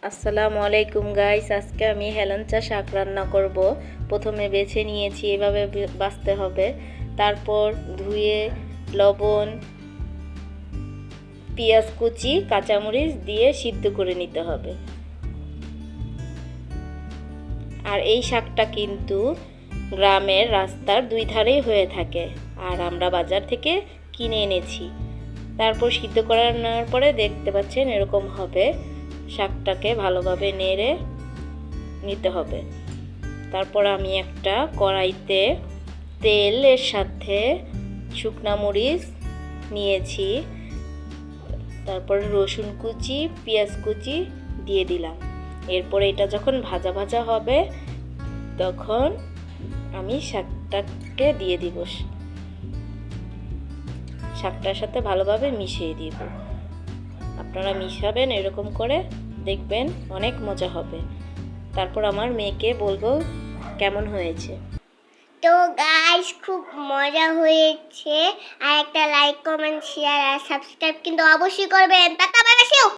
আসসালামু আলাইকুম গাইস, আজকে আমি হেলেঞ্চা শাক রান্না করব। প্রথমে বেছে নিয়েছি, এভাবে বাছতে হবে। তারপর ধুয়ে লবণ, পেঁয়াজ কুচি, কাঁচামরিচ দিয়ে সিদ্ধ করে নিতে হবে। আর এই শাকটা কিন্তু গ্রামের রাস্তার দুই ধারেই হয়ে থাকে, আর আমরা বাজার থেকে কিনে এনেছি। তারপর সিদ্ধ করানোর পরে দেখতে পাচ্ছেন এরকম হবে। শাকটাকে ভালোভাবে নেড়ে নিতে হবে। তারপর আমি একটা কড়াইতে তেলের সাথে শুকনা মরিচ নিয়েছি, তারপর রসুন কুচি, পেঁয়াজ কুচি দিয়ে দিলাম। এরপরে এটা যখন ভাজা ভাজা হবে তখন আমি শাকটাকে দিয়ে দিব। শাকটার সাথে ভালোভাবে মিশিয়ে দিব। আপনারা মিশাবেন এরকম করে, দেখবেন অনেক মজা হবে। তারপর আমার মেয়েকে বলবো কেমন হয়েছে। তো গাইস, খুব মজা হয়েছে। আর একটা লাইক, কমেন্ট, শেয়ার আর সাবস্ক্রাইব কিন্তু অবশ্যই করবেন। Tata, bye bye.